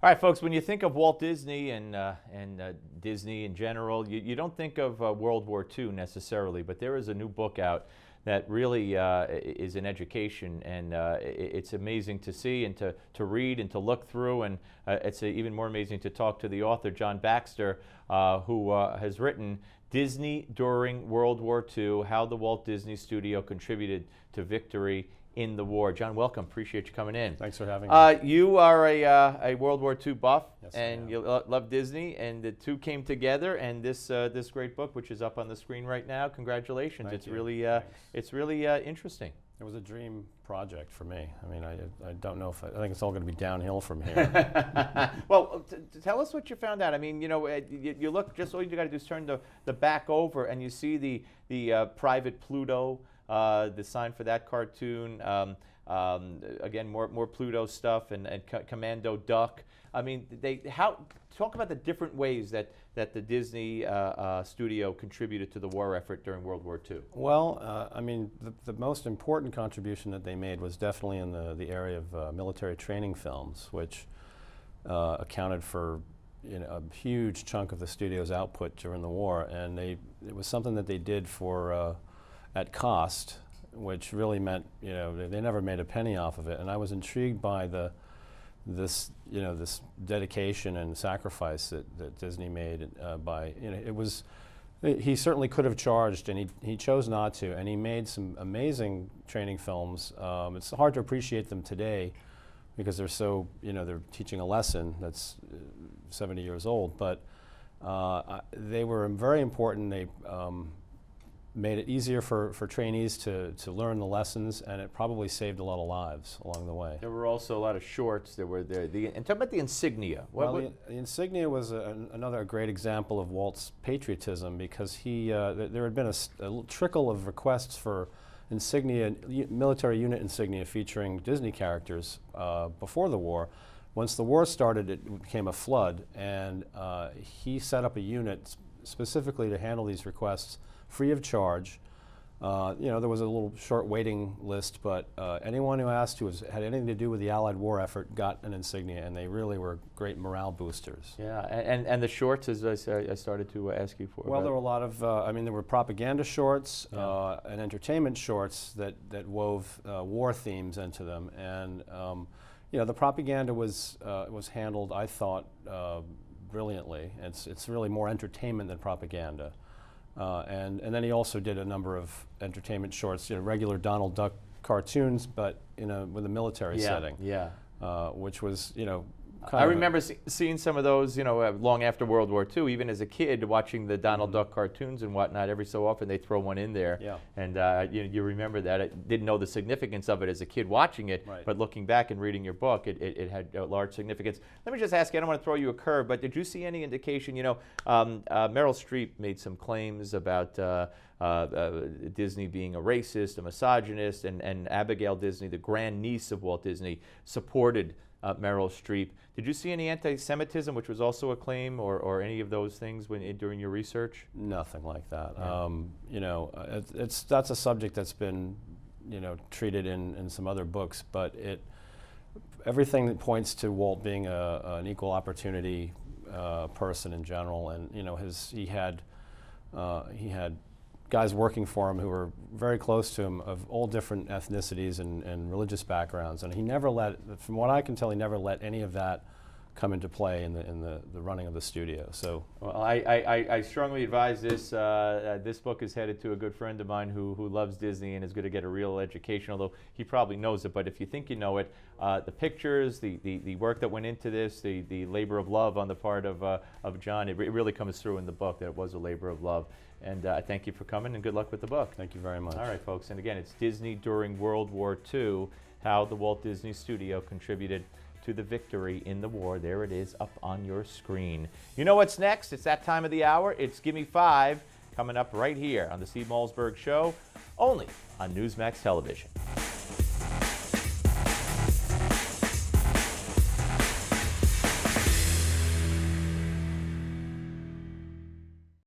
All right, folks, when you think of Walt Disney and Disney in general, you don't think of World War II necessarily, but there is a new book out that really is an education, and it's amazing to see and to read and to look through, and it's even more amazing to talk to the author, John Baxter, who has written Disney During World War II, How the Walt Disney Studio Contributed to Victory in the War. John, welcome. Appreciate you coming in. Thanks for having me. You are a World War II buff, Yes, and you love Disney, and the two came together, and this great book, which is up on the screen right now. Congratulations! Thank you. It's really interesting. It was a dream project for me. I mean, I don't know if I think it's all going to be downhill from here. Well, tell us what you found out. I mean, you know, you look, just all you got to do is turn the back over, and you see the Private Pluto. The sign for that cartoon, again, more Pluto stuff, and Commando Duck. I mean, talk about the different ways that the Disney studio contributed to the war effort during World War II. Well, I mean, the most important contribution that they made was definitely in the area of military training films, which accounted for a huge chunk of the studio's output during the war, and it was something that they did for at cost, which really meant, they never made a penny off of it. And I was intrigued by this dedication and sacrifice that Disney made he certainly could have charged, and he chose not to, and he made some amazing training films. It's hard to appreciate them today because they're so, they're teaching a lesson that's 70 years old, but they were very important. They made it easier for trainees to learn the lessons, and it probably saved a lot of lives along the way. There were also a lot of shorts that were there. And talk about the insignia. The insignia was another great example of Walt's patriotism, because there had been a trickle of requests for insignia, military unit insignia featuring Disney characters before the war. Once the war started, it became a flood, and he set up a unit specifically to handle these requests free of charge. There was a little short waiting list, but anyone who asked who had anything to do with the Allied war effort got an insignia, and they really were great morale boosters. Yeah, and the shorts, as I started to ask you for. Well, there were a lot of, there were propaganda shorts, yeah, and entertainment shorts that wove war themes into them, and the propaganda was handled, I thought, brilliantly. It's really more entertainment than propaganda. And then he also did a number of entertainment shorts, regular Donald Duck cartoons, but with a military setting. Yeah. Which was, I remember seeing some of those, long after World War II, even as a kid, watching the Donald Duck cartoons and whatnot. Every so often they throw one in there. Yeah. And you remember that. I didn't know the significance of it as a kid watching it, right, but looking back and reading your book, it had a large significance. Let me just ask you, I don't want to throw you a curve, but did you see any indication, Meryl Streep made some claims about Disney being a racist, a misogynist, and Abigail Disney, the grandniece of Walt Disney, supported Meryl Streep. Did you see any anti-Semitism, which was also a claim, or any of those things during your research? Nothing like that. Yeah. That's a subject that's been, treated in some other books, but everything that points to Walt being an equal opportunity person in general, and he had guys working for him who were very close to him of all different ethnicities and religious backgrounds, and he never from what I can tell, he never let any of that come into play in the running of the studio. So, well, I strongly advise this. This book is headed to a good friend of mine who loves Disney and is going to get a real education, although he probably knows it. But if you think you know it, the pictures, the work that went into this, the labor of love on the part of John, it really comes through in the book that it was a labor of love. And I thank you for coming, and good luck with the book. Thank you very much. All right, folks. And again, it's Disney During World War II, How the Walt Disney Studio Contributed to the Victory in the War. There it is up on your screen. You know what's next? It's that time of the hour. It's Gimme 5 coming up right here on the Steve Malzberg Show, only on Newsmax Television.